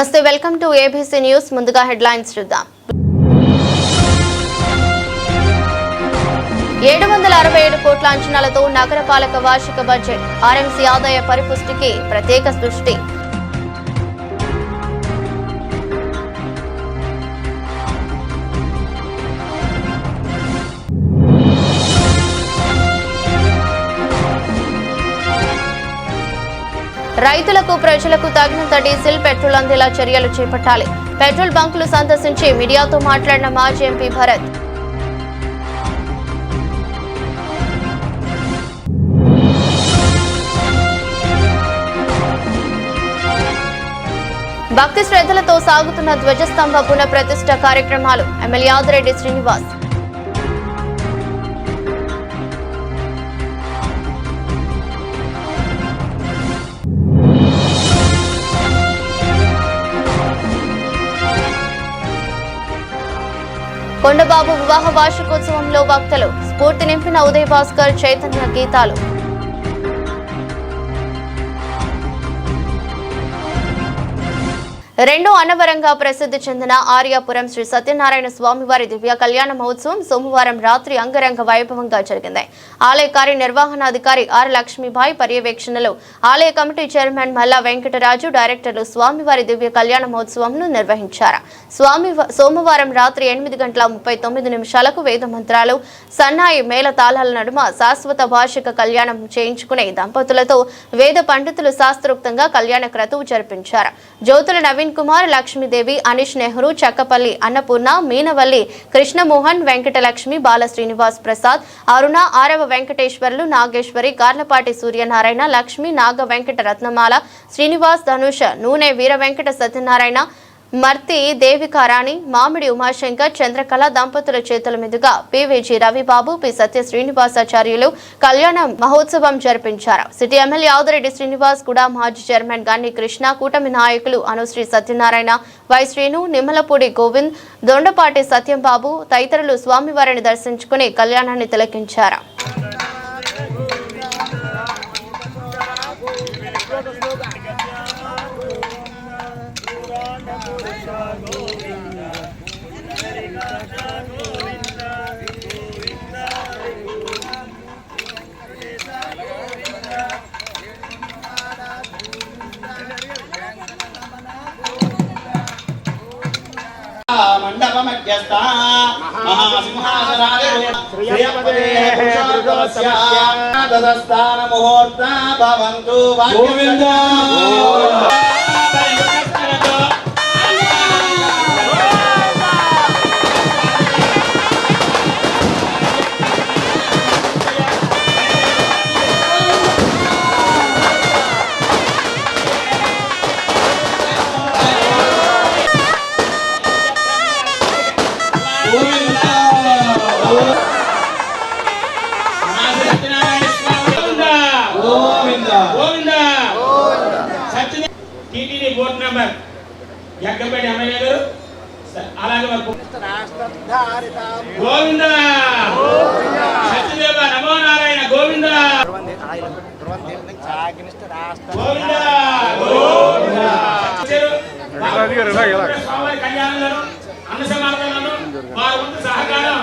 నమస్తే, welcome to ABC news. ముందుగా headlines చూద్దాం. 767 కోట్ల అంచనాలతో నగరపాలక వార్షిక బడ్జెట్. ఆర్ఎంసీ ఆదాయ పరిపుష్టికి ప్రత్యేక దృష్టి. రైతులకు ప్రజలకు తగినంత డీజిల్, పెట్రోల్ అందేలా చర్యలు చేపట్టాలి. పెట్రోల్ బంకులు సందర్శించి మీడియాతో మాట్లాడిన మాజీ ఎంపీ భరత్. భక్తి శ్రద్ధలతో సాగుతున్న ధ్వజస్తంభ పునఃప్రతిష్ఠ కార్యక్రమాలు. ఎమ్మెల్యే ఆదిరెడ్డి శ్రీనివాస్. కొండబాబు వివాహ వార్షికోత్సవంలో వక్తలు. స్ఫూర్తి నింపిన ఉదయ్ భాస్కర్ చైతన్య గీతాలు. రెండో అన్నవరంగా ప్రసిద్ధి చెందిన ఆర్యాపురం శ్రీ సత్యనారాయణ స్వామివారి దివ్య కళ్యాణ మహోత్సవం సోమవారం రాత్రి అంగరంగ వైభవంగా జరిగింది. ఆలయ కార్యనిర్వహణాధికారి ఆర్ లక్ష్మీబాయి పర్యవేక్షణలో ఆలయ కమిటీ చైర్మన్ మల్లా వెంకటరాజు, డైరెక్టర్లు స్వామివారి దివ్య కళ్యాణ మహోత్సవంను నిర్వహించారు. సోమవారం రాత్రి 8:39 వేద మంత్రాలు, సన్నాయి మేళ తాళాల నడుమ శాశ్వత వార్షిక కళ్యాణం చేయించుకునే దంపతులతో వేద పండితులు శాస్త్రోక్తంగా కళ్యాణ క్రతువు జరిపించారు. జ్యోతుల నవీన్ కుమార్, లక్ష్మీదేవి, అనీష్ నెహ్రూ, చక్కపల్లి అన్నపూర్ణ, మీనవల్లి, కృష్ణమోహన్, వెంకటలక్ష్మి, బాల శ్రీనివాస్ ప్రసాద్, అరుణ, ఆరవ వెంకటేశ్వర్లు, నాగేశ్వరి, కార్లపాటి సూర్యనారాయణ, లక్ష్మి, నాగ వెంకట రత్నమాల, శ్రీనివాస్, ధనుష, నూనె వీర వెంకట సత్యనారాయణ, మర్తి దేవికారాణి, మామిడి ఉమాశంకర్, చంద్రకళ దంపతుల చేతుల మీదుగా పివిజి రవిబాబు, పి సత్య శ్రీనివాసాచార్యులు కళ్యాణ మహోత్సవం జరిపించారు. సిటీ ఎమ్మెల్యే ఆదిరెడ్డి శ్రీనివాస్, కూడా మాజీ చైర్మన్ గన్ని కృష్ణ, కూటమి నాయకులు అనుశ్రీ సత్యనారాయణ, వై శ్రీను, నిమ్మలపూడి గోవింద్, దొండపాటి సత్యంబాబు తదితరులు స్వామివారిని దర్శించుకుని కళ్యాణాన్ని తిలకించారు. మండపమధ్యస్థ మహాసింహాసనాధిస్థాన ముహూర్త భవంతు. గోవింద బోర్డు నంబర్ ఎక్కపేట ఎమ్మెల్యే గారు అలాగే గోవింద సత్యదేవ నమో నారాయణ గోవింద స్వామి కళ్యాణంలో అన్న సమాధానాలను వారి వంతు సహకారం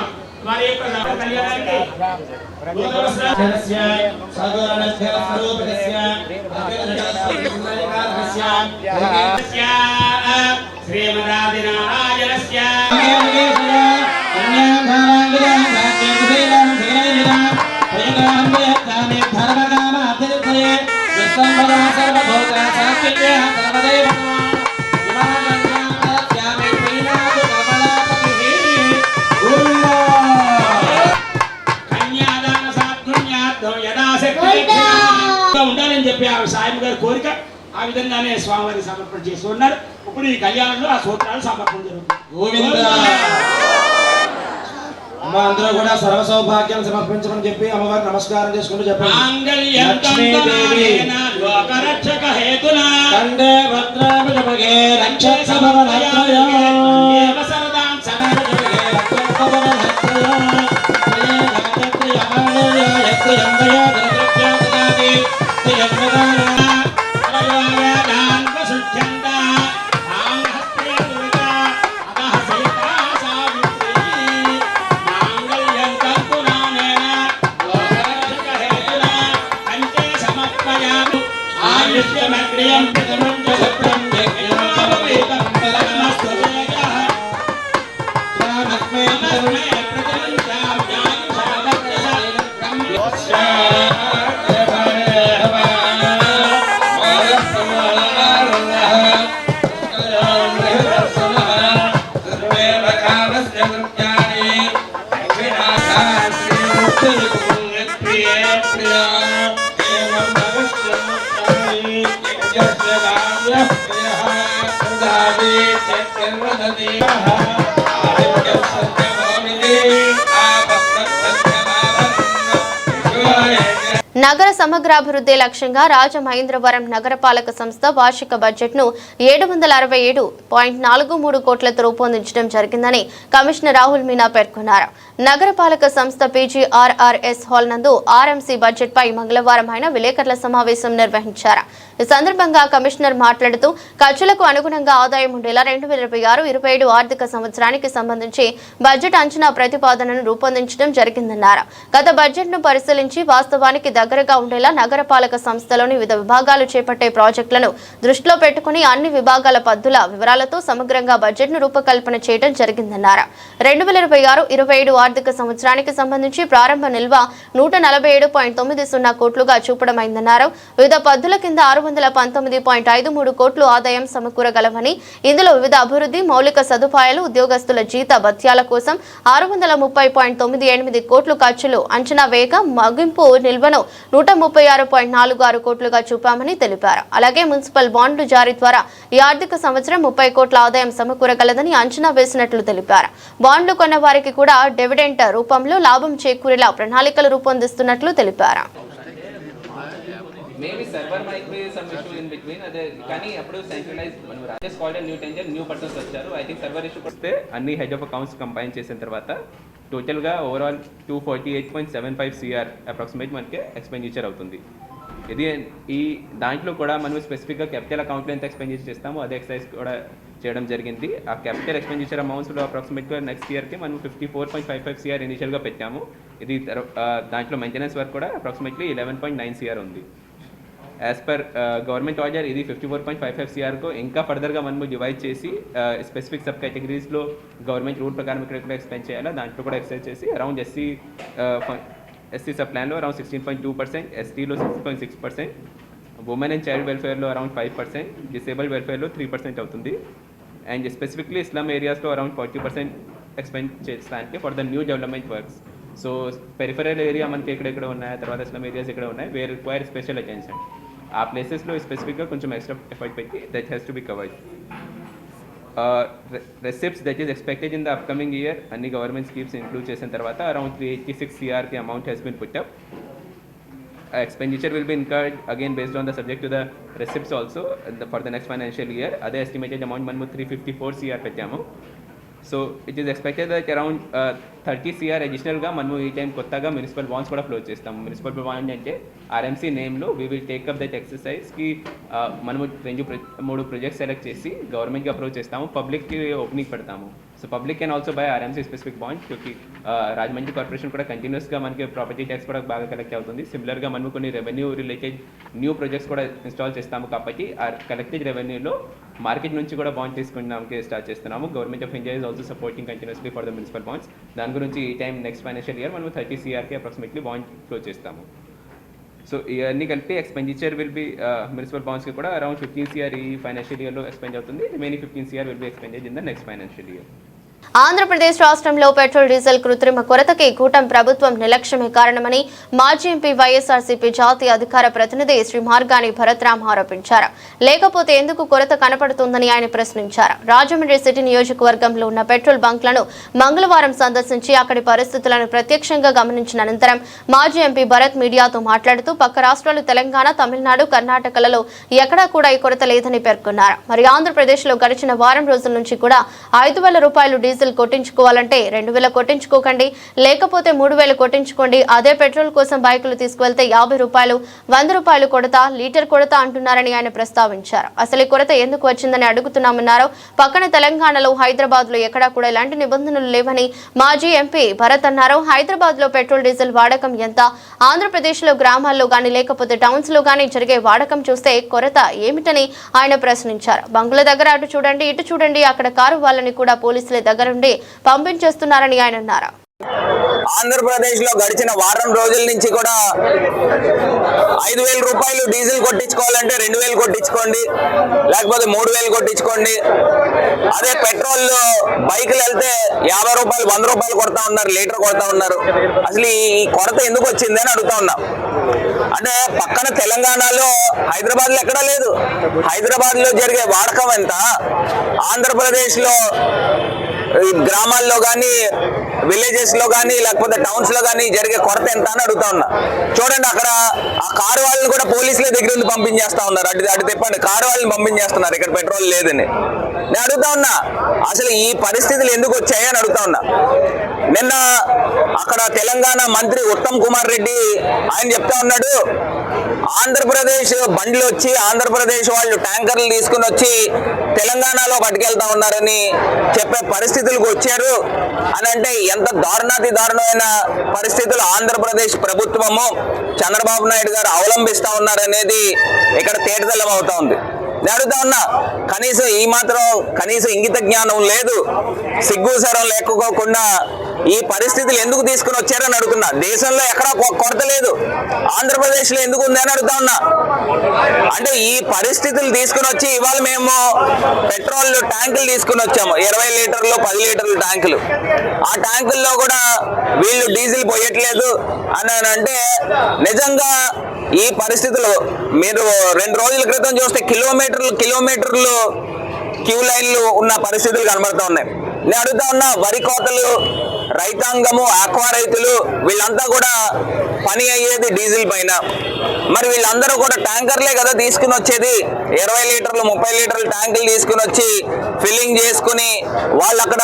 వారి యొక్క కళ్యాణానికి శ్రీమదాదినారాయణస్య ఉండాలని చెప్పి ఆ సాయం గారి కోరిక ఆ విధంగానే స్వామివారికి సమర్పణ చేసి ఉన్నారు. ఇప్పుడు ఈ కళ్యాణంలో ఆ సూత్రాలు సమర్పణ జరుగుతుంది. అందరూ కూడా సర్వ సౌభాగ్యం సమర్పించమని చెప్పి అమ్మవారికి నమస్కారం చేసుకుంటూ చెప్పండి. నగర సమగ్రాభివృద్ధి లక్ష్యంగా రాజమహేంద్రవరం నగరపాలక సంస్థ వార్షిక బడ్జెట్ను 767.43 కోట్లతో రూపొందించడం జరిగిందని కమిషనర్ రాహుల్ మీనా పేర్కొన్నారు. నగరపాలక సంస్థ PGRRS హాల్ నందు ఆర్ఎంసీ బడ్జెట్పై మంగళవారం ఆయన విలేకరుల సమావేశం నిర్వహించారు. ఈ సందర్భంగా కమిషనర్ మాట్లాడుతూ ఖర్చులకు అనుగుణంగా ఆదాయం ఉండేలా 2026-27 ఆర్థిక సంవత్సరానికి సంబంధించి బడ్జెట్ అంచనా ప్రతిపాదనను రూపొందించడం జరిగిందన్నారు. గత బడ్జెట్ను పరిశీలించి వాస్తవానికి దగ్గరగా ఉండేలా నగరపాలక సంస్థలోని వివిధ విభాగాలు చేపట్టే ప్రాజెక్టులను దృష్టిలో పెట్టుకుని అన్ని విభాగాల పద్దుల వివరాలతో సమగ్రంగా బడ్జెట్ను రూపకల్పన చేయడం జరిగిందన్నారు. 2026-27 ఆర్థిక సంవత్సరానికి సంబంధించి ప్రారంభ నిల్వ 147.90 కోట్లుగా చూపడమైందన్నారు. వివిధ పద్దుల కింద 619.53 కోట్లు ఆదాయం సమకూరగలవని, ఇందులో వివిధ అభివృద్ధి మౌలిక సదుపాయాలు ఉద్యోగస్తుల జీత భత్యాల కోసం 630.98 కోట్లు ఖర్చులు అంచనా వేయగా ముగింపు నిల్వను 136.46 కోట్లుగా చూపామని తెలిపారు. అలాగే మున్సిపల్ బాండ్లు జారీ ద్వారా ఈ ఆర్థిక సంవత్సరం 30 కోట్ల ఆదాయం సమకూరగలదని అంచనా వేసినట్లు తెలిపారు. బాండ్లు కొన్న వారికి కూడా డివిడెంట్ రూపంలో లాభం చేకూరేలా ప్రణాళికలు రూపొందిస్తున్నట్లు తెలిపారు. Maybe server might be some issue in between. కానీ అప్పుడు సెంట్రలైజ్ మనం Rajesh called new tender new persons వచ్చారు. ఐ థింక్ సర్వర్ ఇష్యూ వస్తే అన్ని హెడ్ ఆఫ్ అకౌంట్స్ కంబైన్ చేసిన తర్వాత టోటల్గా ఓవరాల్ 248.75 CR అప్రాక్సిమేట్ మనకి ఎక్స్పెండిచర్ అవుతుంది. ఇది ఈ దాంట్లో కూడా మనం స్పెసిఫిక్గా క్యాపిటల్ అకౌంట్లో ఎంత ఎక్స్పెండిచర్ చేస్తామో అదే ఎక్సైజ్ కూడా చేయడం జరిగింది. ఆ క్యాపిటల్ ఎక్స్పెండిచర్ అమౌంట్స్లో అప్రాక్సిమేట్గా నెక్స్ట్ ఇయర్కి మనం 54.55 CR ఇనిషియల్గా పెట్టాము. ఇది దాంట్లో మెయింటెనెన్స్ వర్క్ కూడా అప్రాక్సిమేట్లీ 11.9 CR ఉంది. యాజ్ పర్ గవర్నమెంట్ ఆర్డర్ ఇది 54.55 CRకు ఇంకా ఫర్దర్గా మనము డివైడ్ చేసి స్పెసిఫిక్ సబ్ కేటగిరీస్లో గవర్నమెంట్ రూల్ ప్రకారం ఇక్కడ ఎక్స్పెండ్ చేయాలా, దాంట్లో కూడా ఎక్సైజ్ చేసి అరౌండ్ ఎస్సీ సబ్ ప్లాన్లో అరౌండ్ 16.2%, ఎస్టీలో 6.6%, ఉమెన్ అండ్ చైల్డ్ వెల్ఫేర్లో అరౌండ్ 5%, డిసేబుల్డ్ వెల్ఫేర్లో 3% అవుతుంది. అండ్ స్పెసిఫిక్లీ స్లమ్ ఏరియాస్లో అరౌండ్ 40% ఎక్స్పెండ్ చేస్తానికి for the new development works. So peripheral area మనకి ఎక్కడెక్కడ ఉన్నాయి, తర్వాత స్లమ్ ఏరియాస్ ఎక్కడ ఉన్నాయి, వేర్ రిక్వైర్ స్పెషల్ అటెన్షన్. ఆ ప్లేసెస్లో స్పెసిఫిక్గా కొంచెం ఎక్స్ట్రా ఎఫర్ట్ పెట్టి that has to be covered. Receipts that is expected in the upcoming year అన్ని గవర్నమెంట్ స్కీమ్స్ ఇంక్లూడ్ చేసిన తర్వాత అరౌండ్ 386 CRకి amount has been put up. Expenditure will be incurred again based on the subject to the receipts also for the next financial year. Other estimated amount మనము 354 CR పెట్టాము. So it is expected that around 30 CR అడిషనల్గా మనము ఈ time కొత్తగా municipal bonds కూడా flow చేస్తాము. Municipal bond అంటే RMC నేమ్లో వీ విల్ టేక్అప్ దట్ ఎక్సర్సైజ్కి మనము 3 ప్రాజెక్ట్స్ సెలెక్ట్ చేసి గవర్నమెంట్కి అప్రోచ్ చేస్తాము, పబ్లిక్కి ఓపెనింగ్ పెడతాము. So public can also buy RMC specific bond. క్యూకి రాజమండ్రి కార్పొరేషన్ కూడా కంటిన్యూస్గా మనకి ప్రాపర్టీ ట్యాక్స్ కూడా బాగా కలెక్ట్ అవుతుంది. సిమిలర్గా మనము కొన్ని రెవెన్యూ రిలేటెడ్ న్యూ ప్రాజెక్ట్స్ కూడా ఇన్స్టాల్ చేస్తాము. కాబట్టి ఆ కలెక్టెడ్ రెవెన్యూలో మార్కెట్ నుంచి కూడా బాండ్ తీసుకున్నాము స్టార్ట్ చేస్తున్నాము. Government of India is also supporting continuously for the municipal bonds. దాని గురించి ఈ టైం నెక్స్ట్ ఫైనాన్షియల్ ఇయర్ మనము 30 CRకి అప్రాక్సిమేట్లీ బాండ్ ఫ్లో చేస్తాము. సో ఇవన్నీ కలిపి ఎక్స్పెండిచర్ విల్ బి మున్సిపల్ బాండ్స్కి కూడా అరౌండ్ 15 CR ఈ ఫైనాన్షియల్ ఇయర్లో ఎక్స్పెండ్ అవుతుంది. Remaining 15 CR will be expended in the next financial year. Andhra Pradesh రాష్ట్రంలో పెట్రోల్ డీజిల్ కృత్రిమ కొరతకి కూటమి ప్రభుత్వం నిర్లక్ష్యమే కారణమని మాజీ ఎంపీ వైఎస్ఆర్సీపీ జాతీయ అధికార ప్రతినిధి శ్రీ మార్గాని భరత్రామ్ ఆరోపించారు. లేకపోతే ఎందుకు కొరత కనపడుతుందని ఆయన ప్రశ్నించారు. రాజమండ్రి సిటీ నియోజకవర్గంలో ఉన్న పెట్రోల్ బంక్లను మంగళవారం సందర్శించి అక్కడి పరిస్థితులను ప్రత్యక్షంగా గమనించిన అనంతరం మాజీ ఎంపీ భరత్ మీడియాతో మాట్లాడుతూ పక్క రాష్ట్రాలు తెలంగాణ, తమిళనాడు, కర్ణాటకలలో ఎక్కడా కూడా ఈ కొరత లేదని పేర్కొన్నారు. మరి ఆంధ్రప్రదేశ్లో గడిచిన వారం రోజుల నుంచి కూడా 5,000 రూపాయలు డీజిల్ డీజిల్ కొట్టించుకోవాలంటే 2000 కొట్టించుకోకండి, లేకపోతే 3000 కొట్టించుకోండి. అదే పెట్రోల్ కోసం బైకులు తీసుకువెళ్తే 50 రూపాయలు, 100 రూపాయలు కొడతా, లీటర్ కొడతా అంటున్నారని ఆయన ప్రస్తావించారు. అసలు ఈ కొరత ఎందుకు వచ్చిందని అడుగుతున్నామన్నారు. పక్కన తెలంగాణలో హైదరాబాద్ లో ఎక్కడా కూడా ఇలాంటి నిబంధనలు లేవని మాజీ ఎంపీ భరత్ అన్నారు. హైదరాబాద్ లో పెట్రోల్ డీజిల్ వాడకం ఎంత, ఆంధ్రప్రదేశ్ లో గ్రామాల్లో గానీ లేకపోతే టౌన్స్ లో గానీ జరిగే వాడకం చూస్తే కొరత ఏమిటని ఆయన ప్రశ్నించారు. బంకుల దగ్గర అటు చూడండి, ఇటు చూడండి, అక్కడ కారు వాళ్ళని కూడా పోలీసుల దగ్గరుండి పంపించేస్తున్నారని ఆయన అన్నారు. ఆంధ్రప్రదేశ్ లో గడిచిన వారం రోజుల నుంచి కూడా 5000 రూపాయలు డీజిల్ కొట్టించుకోవాలంటే 2000 కొట్టించుకోండి, లేకపోతే 3000 కొట్టించుకోండి. అదే పెట్రోల్ బైకులు వెళ్తే 50 రూపాయలు, 100 రూపాయలు కొడతా ఉన్నారు, లీటర్ కొడతా ఉన్నారు. అసలు ఈ కొరత ఎందుకు వచ్చింది అని అడుగుతా ఉన్నా. అంటే పక్కన తెలంగాణలో, హైదరాబాద్ లో ఎక్కడా లేదు. హైదరాబాద్ లో జరిగే వాడకం ఎంత, ఆంధ్రప్రదేశ్ లో గ్రామాల్లో కానీ విలేజెస్ లో కానీ లేకపోతే టౌన్స్ లో కానీ జరిగే కొరత ఎంత అని అడుగుతా ఉన్నా. చూడండి, అక్కడ ఆ కారు వాళ్ళని కూడా పోలీసుల దగ్గర నుంచి పంపించేస్తా ఉన్నారు. అటు తిప్పండి, కారు వాళ్ళని పంపించేస్తున్నారు ఇక్కడ పెట్రోల్ లేదని. నేను అడుగుతా ఉన్నా, అసలు ఈ పరిస్థితులు ఎందుకు వచ్చాయి అని అడుగుతా ఉన్నా. నిన్న అక్కడ తెలంగాణ మంత్రి ఉత్తమ్ కుమార్ రెడ్డి ఆయన చెప్తా ఉన్నాడు, ఆంధ్రప్రదేశ్ బండ్లు వచ్చి ఆంధ్రప్రదేశ్ వాళ్ళు ట్యాంకర్లు తీసుకుని వచ్చి తెలంగాణలో పట్టుకెళ్తా ఉన్నారని చెప్పే పరిస్థితులకు వచ్చారు అని. అంటే ఎంత దారుణాతి దారుణమైన పరిస్థితులు ఆంధ్రప్రదేశ్ ప్రభుత్వము, చంద్రబాబు నాయుడు గారు అవలంబిస్తా ఉన్నారనేది ఇక్కడ తేటతెల్లం అవుతా ఉంది. నేను అడుగుతా ఉన్నా, కనీసం ఇంగిత జ్ఞానం లేదు, సిగ్గు సరం లేకపోకుండా ఈ పరిస్థితులు ఎందుకు తీసుకుని వచ్చారని అడుగుతున్నా. దేశంలో ఎక్కడా కొరత లేదు, ఆంధ్రప్రదేశ్ లో ఎందుకు ఉంది అని అడుగుతా ఉన్నా. అంటే ఈ పరిస్థితులు తీసుకుని వచ్చి ఇవాళ మేము పెట్రోల్ ట్యాంకులు తీసుకుని వచ్చాము, 20 లీటర్లు 10 లీటర్ల ట్యాంకులు. ఆ ట్యాంకుల్లో కూడా వీళ్ళు డీజిల్ పోయట్లేదు అని అంటే నిజంగా ఈ పరిస్థితులు మీరు 2 రోజుల క్రితం చూస్తే కిలోమీటర్లు క్యూ లైన్లు ఉన్న పరిస్థితులు కనబడుతూ ఉన్నాయి. నేను అడుగుతా ఉన్నా, వరి కోతలు, రైతాంగము, ఆక్వా రైతులు వీళ్ళంతా కూడా పని అయ్యేది డీజిల్ పైన. మరి వీళ్ళందరూ కూడా ట్యాంకర్లే కదా తీసుకుని వచ్చేది, 20 లీటర్లు 30 లీటర్ల ట్యాంకులు తీసుకుని వచ్చి ఫిల్లింగ్ చేసుకుని వాళ్ళు అక్కడ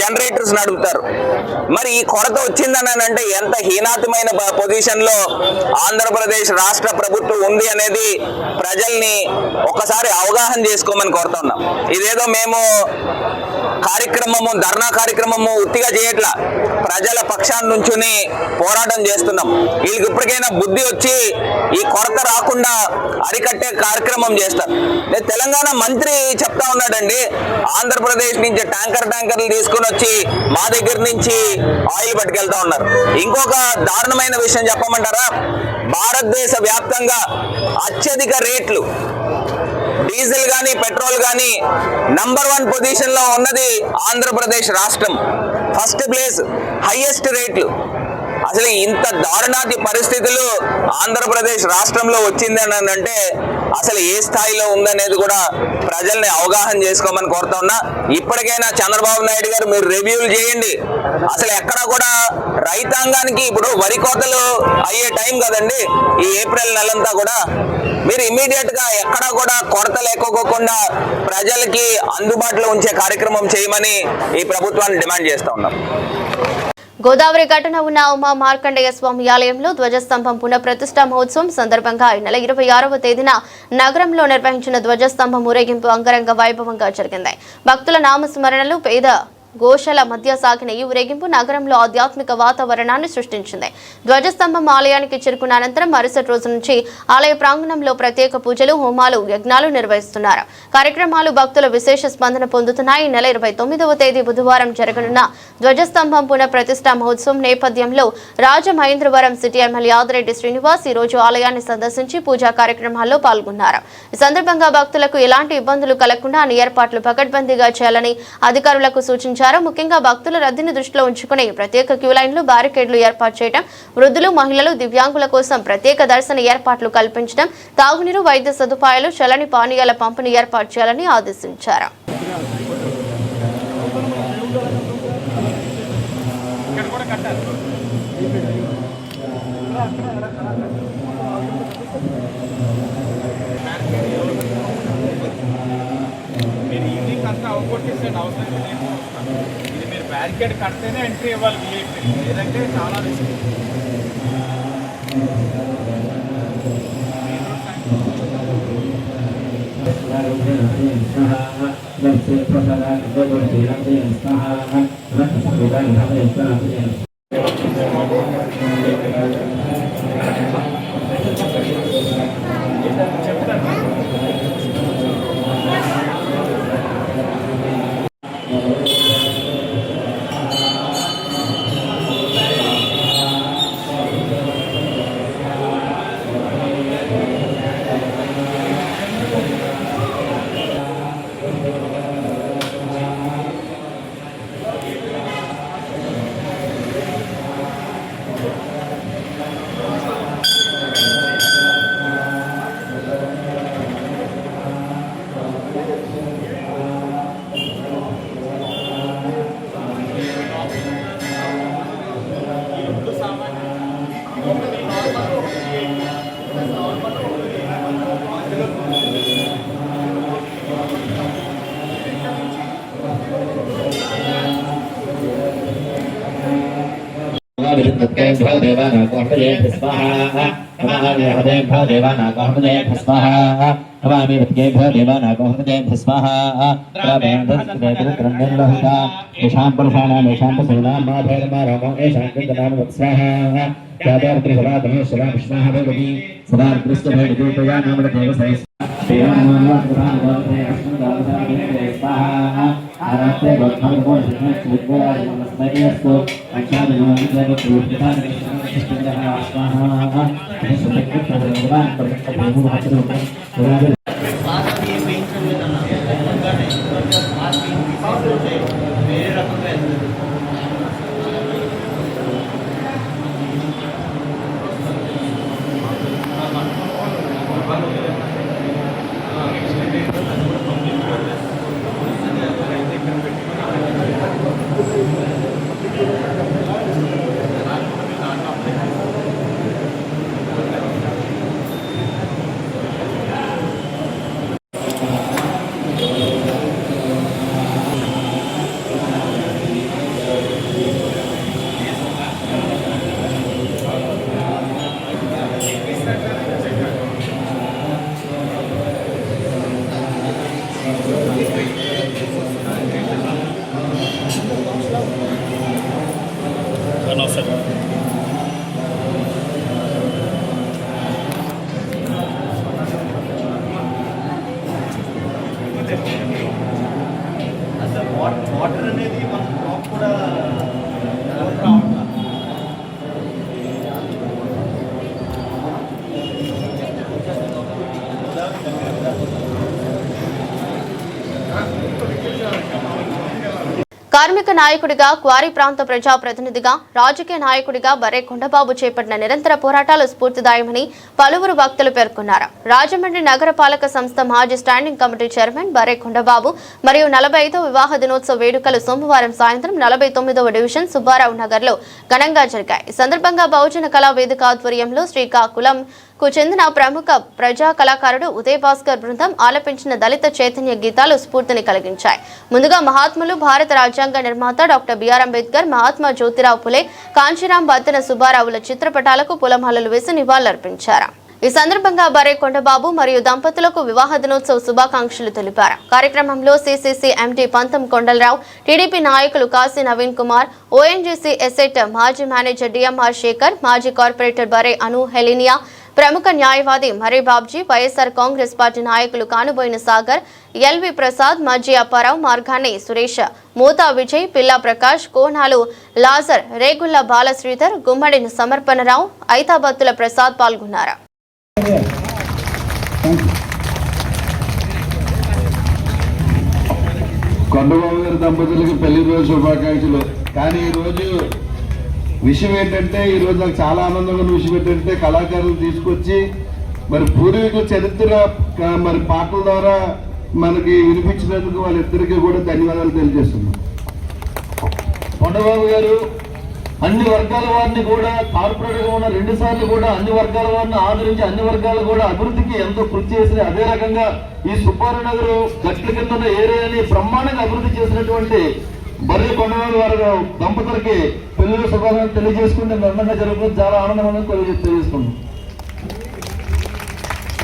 జనరేటర్స్ నడుపుతారు. మరి ఈ కొరత వచ్చిందని అంటే ఎంత హీనాతమైన పొజిషన్ లో ఆంధ్రప్రదేశ్ రాష్ట్ర ప్రభుత్వం ఉంది అనేది ప్రజల్ని ఒకసారి అవగాహన చేసుకోమని కోరుతా ఉన్నాం. ఇదేదో మేము ధర్నా కార్యక్రమము ఉత్తిగా చేయట్లా, ప్రజల పక్షాన్ని నుంచుని పోరాటం చేస్తున్నాం. వీళ్ళకి ఇప్పటికైనా బుద్ధి వచ్చి ఈ కొరత రాకుండా అరికట్టే కార్యక్రమం చేస్తారు. తెలంగాణ మంత్రి చెప్తా ఉన్నాడండి, ఆంధ్రప్రదేశ్ నుంచి ట్యాంకర్లు తీసుకుని వచ్చి మా దగ్గర నుంచి ఆయిల్ పట్టుకెళ్తా ఉన్నారు. ఇంకొక దారుణమైన విషయం చెప్పమంటారా, భారతదేశ వ్యాప్తంగా అత్యధిక రేట్లు డీజిల్ కానీ పెట్రోల్ కానీ నంబర్ 1 పొజిషన్ లో ఉన్నది ఆంధ్రప్రదేశ్ రాష్ట్రం. ఫస్ట్ ప్లేస్, హైయెస్ట్ రేట్లు. అసలు ఇంత దారుణాతి పరిస్థితులు ఆంధ్రప్రదేశ్ రాష్ట్రంలో వచ్చింది అని అంటే అసలు ఏ స్థాయిలో ఉందనేది కూడా ప్రజల్ని అవగాహన చేసుకోమని కోరుతా ఉన్నా. ఇప్పటికైనా చంద్రబాబు నాయుడు గారు మీరు రివ్యూలు చేయండి. అసలు ఎక్కడ కూడా రైతాంగానికి ఇప్పుడు వరి కోతలు అయ్యే టైం కదండి ఈ ఏప్రిల్ నెలంతా కూడా, మీరు ఇమీడియట్ గా ఎక్కడా కూడా కొరత లేకోకుండా ప్రజలకి అందుబాటులో ఉంచే కార్యక్రమం చేయమని ఈ ప్రభుత్వాన్ని డిమాండ్ చేస్తా ఉన్నాం. గోదావరి ఘటన ఉన్న ఉమా మార్కండేయ స్వామి ఆలయంలో ధ్వజస్తంభం పునఃప్రతిష్ఠా మహోత్సవం సందర్భంగా ఈ నెల 26వ తేదీన నగరంలో నిర్వహించిన ధ్వజస్తంభం ఊరేగింపు అంగరంగ వైభవంగా జరిగింది. భక్తుల నామస్మరణలు, పేద గోశాల మధ్య సాగిన ఈ ఊరేగింపు నగరంలో ఆధ్యాత్మిక వాతావరణాన్ని సృష్టించింది. ధ్వజస్తంభం ఆలయానికి చేరుకున్న అనంతరం మరుసటి రోజు నుంచి ఆలయ ప్రాంగణంలో ప్రత్యేక పూజలు, హోమాలు, యజ్ఞాలు నిర్వహిస్తున్నారు. కార్యక్రమాలు భక్తుల విశేష స్పందన పొందుతున్నాయి. ఈ నెల 29వ తేదీ బుధవారం జరగనున్న ధ్వజస్తంభం పునఃప్రతిష్ఠా మహోత్సవం నేపథ్యంలో రాజమహేంద్రవరం సిటీ ఎమ్మెల్యే ఆదిరెడ్డి శ్రీనివాస్ ఈ రోజు ఆలయాన్ని సందర్శించి పూజా కార్యక్రమాల్లో పాల్గొన్నారు. ఈ సందర్భంగా భక్తులకు ఎలాంటి ఇబ్బందులు కలగకుండా అన్ని ఏర్పాట్లు పకడ్బందీగా చేయాలని అధికారులకు సూచించారు. ముఖ్యంగా భక్తుల రద్దీని దృష్టిలో ఉంచుకుని ప్రత్యేక క్యూ లైన్లు, బ్యారికేడ్లు ఏర్పాటు చేయడం, వృద్ధులు, మహిళలు, దివ్యాంగుల కోసం ప్రత్యేక దర్శన ఏర్పాట్లు కల్పించడం, తాగునీరు, వైద్య సదుపాయాలు, చల్లని పానీయాల పంపిణీ ఏర్పాటు చేయాలని ఆదేశించారు. మీరు ఈవినింగ్ అంతా అవుట్పుట్ చేసేయండి, అవసరం లేదు. బ్యారికేడ్ కడితేనే ఎంట్రీ ఇవ్వాలి వీఐపీ, లేదంటే చాలా రిస్క్. వాటర్ అనేది మన క్రాప్ కూడా కార్మిక నాయకుడిగా, క్వారీ ప్రాంత ప్రజాప్రతినిధిగా, రాజకీయ నాయకుడిగా బర్రె కొండబాబు చేపట్టిన నిరంతర పోరాటాలు స్ఫూర్తిదాయమని పలువురు వక్తలు పేర్కొన్నారు. రాజమండ్రి నగరపాలక సంస్థ మాజీ స్టాండింగ్ కమిటీ చైర్మన్ బర్రె కొండబాబు మరియు 45వ వివాహ దినోత్సవ వేడుకలు సోమవారం సాయంత్రం 49వ డివిజన్ సుబ్బారావు నగర్లో ఘనంగా జరిగాయి. ఈ సందర్భంగా బహుజన కళా వేదిక ఆధ్వర్యంలో శ్రీకాకుళం కు చెందిన ప్రముఖ ప్రజా కళాకారుడు ఉదయ్ భాస్కర్ బృందం ఆలపించిన దళిత చైతన్య గీతాలు స్ఫూర్తిని కలిగించాయి. ముందుగా మహాత్ములు, భారత రాజ్యాంగ నిర్మాత డాక్టర్ బిఆర్ అంబేద్కర్, మహాత్మా జ్యోతిరావు ఫులే, కాంచీరాం బత్తెన సుబ్బారావుల చిత్రపటాలకు పూలమాలలు వేసి నివాళులర్పించారు. ఈ సందర్భంగా బర్రె కొండబాబు మరియు దంపతులకు వివాహ దినోత్సవ శుభాకాంక్షలు తెలిపారు. కార్యక్రమంలో సిసిసి ఎండి పంతం కొండలరావు, టీడీపీ నాయకులు కాశీ నవీన్ కుమార్, ఓఎన్జీసీ ఎసెట్ మాజీ మేనేజర్ డిఎంఆర్ శేఖర్, మాజీ కార్పొరేటర్ బర్రె అను హెలినియా, ప్రముఖ న్యాయవాది మర్రి బాబ్జీ, వైఎస్ఆర్ కాంగ్రెస్ పార్టీ నాయకులు కానుబోయిన సాగర్, ఎల్వి ప్రసాద్, మజ్జి అప్పారావు, మార్గాని సురేష్, మూతా విజయ్, పిల్లా ప్రకాష్, కోనాలు లాజర్, రేగుళ్ల బాలశ్రీధర్, గుమ్మడిని సమర్పణరావు, ఐతాబత్తుల ప్రసాద్ పాల్గొన్నారు. కొండబాబు గారి దంపతులకి పెళ్లి రోజు శుభాకాంక్షలు. కానీ ఈరోజు విషయం ఏంటంటే, ఈరోజు నాకు చాలా ఆనందంగా ఉన్న విషయం ఏంటంటే, కళాకారులు తీసుకొచ్చి మరి పూర్వీకుల చరిత్ర మరి పాటల ద్వారా మనకి వినిపించినందుకు వాళ్ళిద్దరికీ కూడా ధన్యవాదాలు తెలియజేస్తున్నాం. కొండబాబు గారు అన్ని వర్గాల వారిని కూడా, కార్పొరేట్గా ఉన్న 2 సార్లు కూడా అన్ని వర్గాల వారిని ఆదరించి అన్ని వర్గాలు కూడా అభివృద్ధికి ఎంతో కృషి చేసి, అదే రకంగా ఈ సుబ్బారావు నగర్ గట్ల కింద ఉన్న ఏరియాని బ్రహ్మాండంగా అభివృద్ధి చేసినటువంటి బర్రె కొండవారి వారి దంపతులకి పెళ్లి శుభాకాంక్షలు తెలియజేసుకుంటే నిర్ణయంగా జరుగుతుంది. చాలా ఆనందం తెలియజేసుకుంటాం.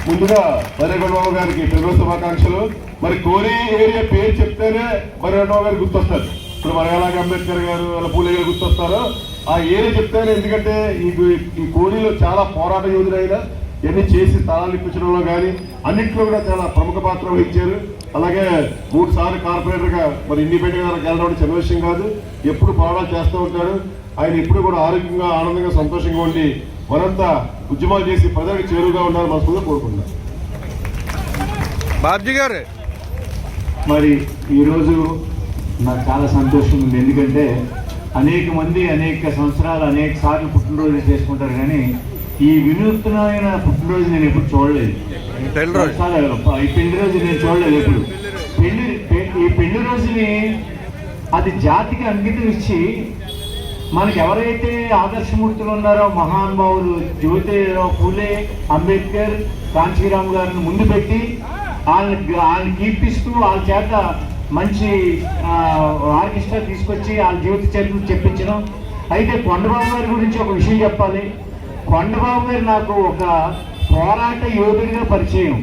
ముందుగా బర్రె కొండబాబు గారికి పెళ్లి శుభాకాంక్షలు. మరి కోరి ఏరియా పేరు చెప్తేనే బర్రె కొండబాబు గారు గుర్తొస్తారు. ఇప్పుడు మరి ఎలాగ అంబేద్కర్ గారు అలా పూలే గారు గుర్తొస్తారో ఆ ఏరియా చెప్తేనే. ఎందుకంటే ఈ కోరిలో చాలా పోరాట యోధులైన ఇవన్నీ చేసి స్థలాలు ఇప్పించడంలో కానీ అన్నింటిలో కూడా చాలా ప్రముఖ పాత్ర వహించారు. అలాగే 3 సార్లు కార్పొరేటర్గా మరి ఇండిపెండెంట్ గా గెలవడం చిన్న విషయం కాదు. ఎప్పుడు పోరాటాలు చేస్తూ ఉంటాడు. ఆయన ఎప్పుడు కూడా ఆరోగ్యంగా ఆనందంగా సంతోషంగా ఉండి మరంతా ఉద్యమాలు చేసి ప్రజలకు చేరువుగా ఉండాలని మనస్ఫూర్తిగా కోరుకుంటున్నాను. బాబ్జీ గారు మరి ఈరోజు నాకు చాలా సంతోషం ఉంది. ఎందుకంటే అనేక మంది అనేక సంవత్సరాలు అనేక సార్లు పుట్టినరోజులు చేసుకుంటారు, కానీ ఈ వినూత్నమైన పుట్టినరోజు నేను ఎప్పుడు చూడలేదు. ఈ పెళ్లి రోజు నేను చూడలేదు ఎప్పుడు. ఈ పెళ్లి రోజుని అది జాతికి అంకితం ఇచ్చి మనకి ఎవరైతే ఆదర్శమూర్తులు ఉన్నారో మహానుభావులు జ్యోతిరావు పూలే, అంబేద్కర్, కాంచీరామ్ గారిని ముందు పెట్టి వాళ్ళని కీర్తిస్తూ వాళ్ళ చేత మంచి ఆర్కెస్ట్రా తీసుకొచ్చి వాళ్ళ జీవిత చరిత్ర చెప్పించడం. అయితే కొండబాబు గారి గురించి ఒక విషయం చెప్పాలి. కొండబాబు గారు నాకు ఒక పోరాట యోధుడిగా పరిచయం.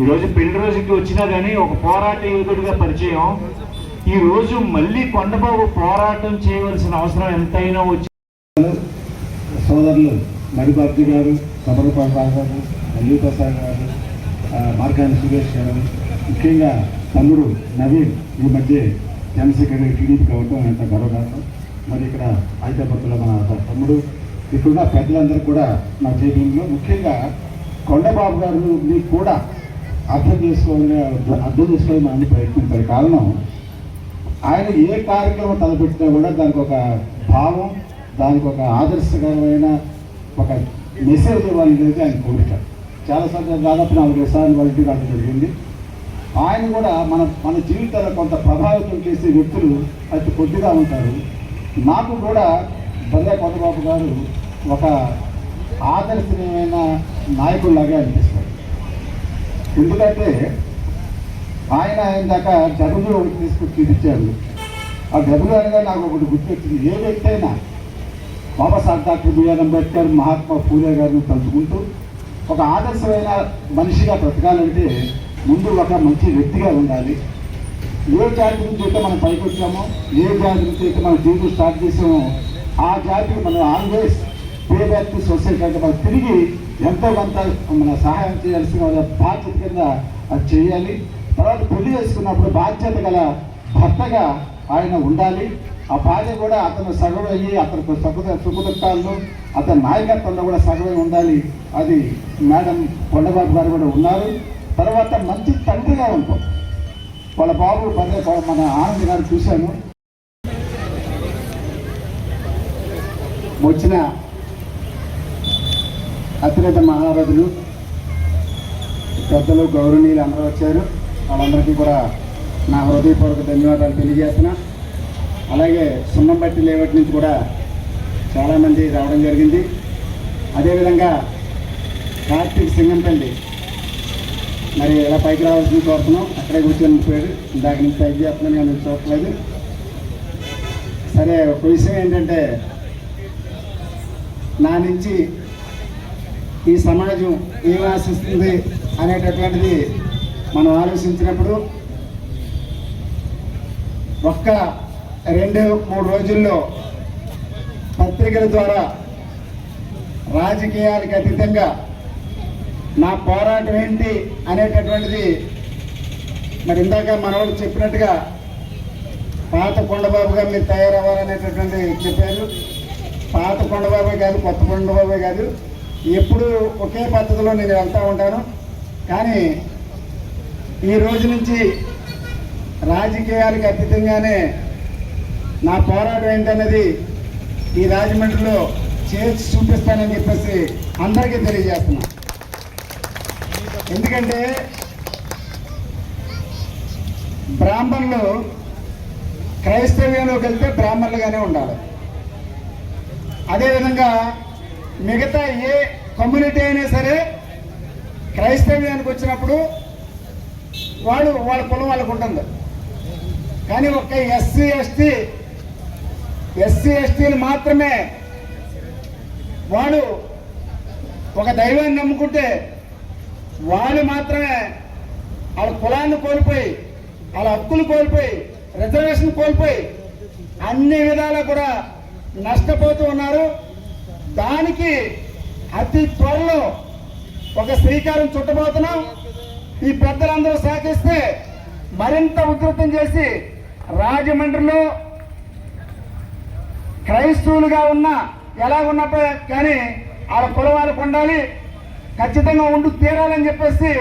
ఈరోజు పెళ్లి రోజుకి వచ్చినా కానీ ఒక పోరాట యోధుడిగా పరిచయం. ఈరోజు మళ్ళీ కొండబాబు పోరాటం చేయవలసిన అవసరం ఎంతైనా వచ్చి సోదరులు మరిబాబ్జీ గారు, సమరప్రసాద్ గారు, అల్లు ప్రసాద్ గారు, మార్గాని సురేష్ గారు, ముఖ్యంగా తమ్ముడు నవీన్ ఈ మధ్య జనరల్ సెక్రటరీ టీడీపీ కావడం ఎంత గర్వకారణం. మరి ఇక్కడ హైదరాబాద్లో మన తమ్ముడు, ఇక్కడున్న పెద్దలందరూ కూడా నా జీవితంలో ముఖ్యంగా కొండబాబు గారు మీకు కూడా అర్థం చేసుకోవాలని మనం ప్రయత్నించారు. కారణం ఆయన ఏ కార్యక్రమం తలపెట్టినా కూడా దానికి ఒక భావం, దానికి ఒక ఆదర్శకరమైన ఒక మెసేజ్ ఇవ్వాలనేది ఆయన కోరిక. చాలాసార్లు దాదాపు 4 సార్లు వాళ్ళ ఇంటికి రావడం జరిగింది. ఆయన కూడా మన జీవితాల్లో కొంత ప్రభావితం చేసే వ్యక్తులు అతి కొద్దిగా ఉంటారు. నాకు కూడా బర్రె కొండబాబు గారు ఒక ఆదర్శనీయమైన నాయకుల్లాగా అనిపిస్తారు. ఎందుకంటే ఆయన దాకా గదులు ఒకటి తీసుకొచ్చి చూపించారు. ఆ గదులు అనగా నాకు ఒకటి గుర్తొచ్చింది. ఏ వ్యక్తి అయినా బాబాసాహెబ్ డాక్టర్ బిఆర్ అంబేద్కర్, మహాత్మా పూలే గారిని తలుచుకుంటూ ఒక ఆదర్శమైన మనిషిగా బ్రతకాలంటే ముందు ఒక మంచి వ్యక్తిగా ఉండాలి. ఏ జాతి నుంచి అయితే మనం పైకి వచ్చామో, ఏ జాతి నుంచి అయితే మనం జీవితం స్టార్ట్ చేసామో ఆ జాతికి మనం always pay back to society అంటే మనం తిరిగి ఎంతో కొంత మన సహాయం చేయాల్సిన బాధ్యత కింద అది చేయాలి. తర్వాత పెళ్లి చేసుకున్నప్పుడు బాధ్యత గల భర్తగా ఆయన ఉండాలి. ఆ భార్య కూడా అతను సగమయ్యి అతను సుఖదుఖాలను అతని నాయకత్వంలో కూడా సగమై ఉండాలి. అది మేడం కొండబాబు గారు కూడా ఉన్నారు. తర్వాత మంచి తండ్రిగా ఉంటాం. వాళ్ళ బాబు మన ఆనంద్ గారు చూశాను. వచ్చిన అతిరథ మహారథులు, పెద్దలు, గౌరవనీయులు అందరూ వచ్చారు. వాళ్ళందరికీ కూడా నా హృదయపూర్వక ధన్యవాదాలు తెలియజేస్తున్నా. అలాగే సున్నంబట్టి లేవటి నుంచి కూడా చాలామంది రావడం జరిగింది. అదేవిధంగా కార్తీక్ సింగంపల్లి మరి ఎలా పైకి రావాల్సింది కోరుతున్నాం. అక్కడే కూర్చొని పోయాడు. ఇందాక నుంచి పైకి చేస్తున్నాను కానీ చూడట్లేదు. సరే, ఒక విషయం ఏంటంటే నా నుంచి ఈ సమాజం ఏం ఆశిస్తుంది అనేటటువంటిది మనం ఆలోచించినప్పుడు ఒక్క 2-3 రోజుల్లో పత్రికల ద్వారా రాజకీయాలకు అతీతంగా నా పోరాటం ఏంటి అనేటటువంటిది మరి ఇందాక మనవాళ్ళు చెప్పినట్టుగా పాత కొండబాబుగా మీరు తయారవ్వాలనేటటువంటి చెప్పారు. పాత కొండబాబే కాదు, కొత్త కొండబాబే కాదు, ఎప్పుడు ఒకే పద్ధతిలో నేను వెళ్తూ ఉంటాను. కానీ ఈ రోజు నుంచి రాజకీయాలకు అతీతంగానే నా పోరాటం ఏంటనేది ఈ రాజమండ్రిలో చేసి చూపిస్తానని చెప్పేసి అందరికీ తెలియజేస్తున్నా. ఎందుకంటే బ్రాహ్మణులు క్రైస్తవ్యంలోకి వెళ్తే బ్రాహ్మణులుగానే ఉండాలి. అదేవిధంగా మిగతా ఏ కమ్యూనిటీ అయినా సరే క్రైస్తవ్యానికి వచ్చినప్పుడు వాళ్ళ కులం వాళ్ళకు ఉంటుంది. కానీ ఒక ఎస్సీ ఎస్టీలు మాత్రమే వాళ్ళు ఒక దైవాన్ని నమ్ముకుంటే వాళ్ళు మాత్రమే వాళ్ళ కులాన్ని కోల్పోయి వాళ్ళ హక్కులు కోల్పోయి రిజర్వేషన్ కోల్పోయి అన్ని విధాలా కూడా నష్టపోతూ ఉన్నారు. దానికి అతి త్వరలో ఒక శ్రీకారం చుట్టబోతున్నాం. ఈ పెద్దలందరూ సహకరిస్తే మరింత ఉధృతం చేసి రాజమండ్రిలో క్రైస్తవులుగా ఉన్న ఎలా ఉన్నప్పుడు కానీ వాళ్ళ కులవాళ్ళకు ఉండాలి, ఖచ్చితంగా ఉండి తీరాలని చెప్పేసి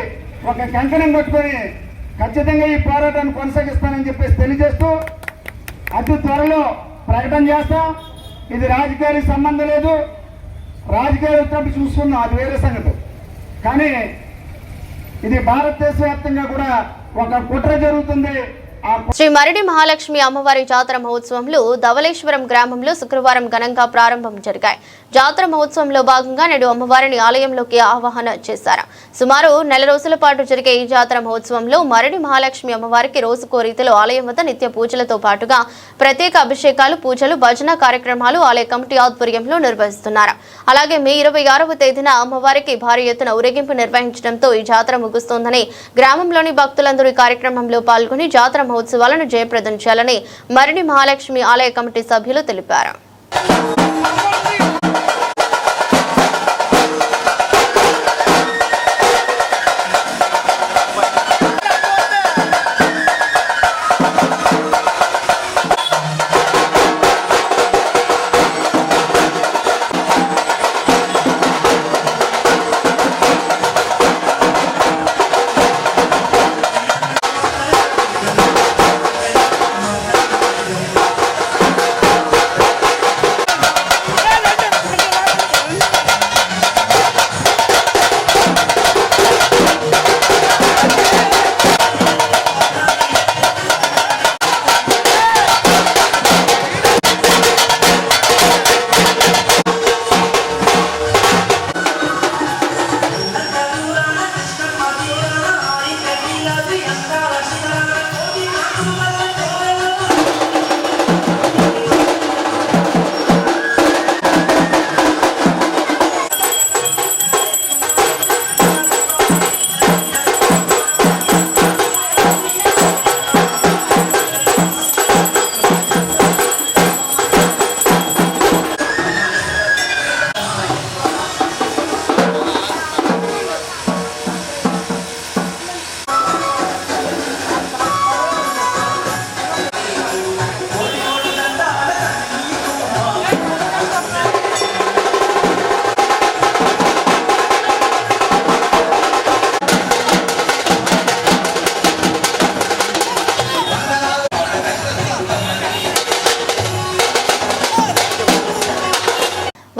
ఒక కంకణం కొట్టుకొని ఖచ్చితంగా ఈ పోరాటాన్ని కొనసాగిస్తానని చెప్పేసి తెలియజేస్తూ అతి త్వరలో ప్రకటన చేస్తాం. ఇది రాజకీయాలకు సంబంధం లేదు, రాజకీయాలు వచ్చినప్పుడు చూసుకున్నాం, అది వేరే సంగతి. కానీ ఇది భారతదేశ వ్యాప్తంగా కూడా ఒక కుట్ర జరుగుతుంది. శ్రీ మరిడి మహాలక్ష్మి అమ్మవారి జాతర మహోత్సవంలో ధవళేశ్వరం గ్రామంలో శుక్రవారం ఘనంగా ప్రారంభం జరిగాయి. జాతర మహోత్సవంలో భాగంగా నేడు అమ్మవారిని ఆలయంలోకి ఆవాహన చేశారు. సుమారు నెల రోజుల పాటు జరిగే ఈ జాతర మహోత్సవంలో మరిడి మహాలక్ష్మి అమ్మవారికి రోజుకో రీతిలో ఆలయం వద్ద నిత్య పూజలతో పాటుగా ప్రత్యేక అభిషేకాలు, పూజలు, భజన కార్యక్రమాలు ఆలయ కమిటీ ఆధ్వర్యంలో నిర్వహిస్తున్నారు. అలాగే మే 26వ తేదీన అమ్మవారికి భారీ ఎత్తున ఊరేగింపు నిర్వహించడంతో ఈ జాతర ముగుస్తోందని గ్రామంలోని భక్తులందరూ ఈ కార్యక్రమంలో పాల్గొని జాతర మహోత్సవాలను జయప్రదం చేయాలని మరిడి మహాలక్ష్మి ఆలయ కమిటీ సభ్యులు తెలిపారు.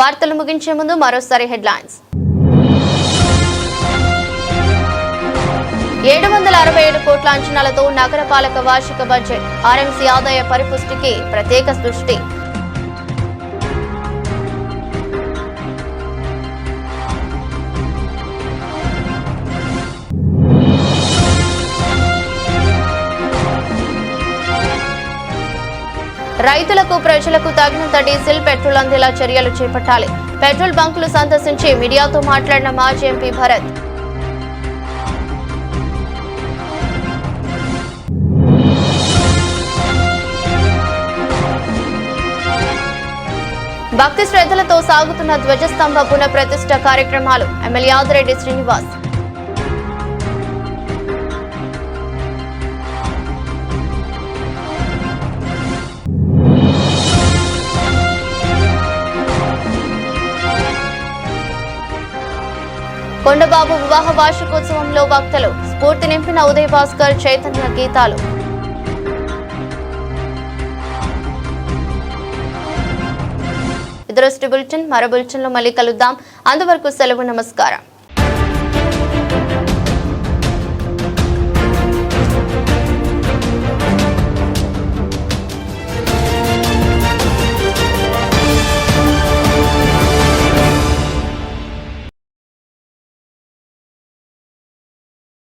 వార్తలు ముగించే ముందు మరోసారి హెడ్లైన్స్. 767 కోట్ల అంచనాలతో నగరపాలక వార్షిక బడ్జెట్, ఆర్ఎంసీ ఆదాయ పరిపుష్టికి ప్రత్యేక దృష్టి. రైతులకు, ప్రజలకు తగినంత డీజిల్, పెట్రోల్ అందేలా చర్యలు చేపట్టాలి. పెట్రోల్ బంకులు సందర్శించి మీడియాతో మాట్లాడిన మాజీ ఎంపీ భరత్. భక్తి శ్రద్ధలతో సాగుతున్న ధ్వజస్తంభ పునఃప్రతిష్ఠ కార్యక్రమాలు, ఎమ్మెల్యే ఆదిరెడ్డి శ్రీనివాస్. కొండబాబు వివాహ వార్షికోత్సవంలో భక్తులు, స్ఫూర్తి నింపిన ఉదయ్ భాస్కర్ చైతన్య గీతాలు. ఇదొరస్టి బులెటిన్. మరో బులెటిన్లో మళ్ళీ కలుద్దాం. అంతవరకు సెలవు. నమస్కారం.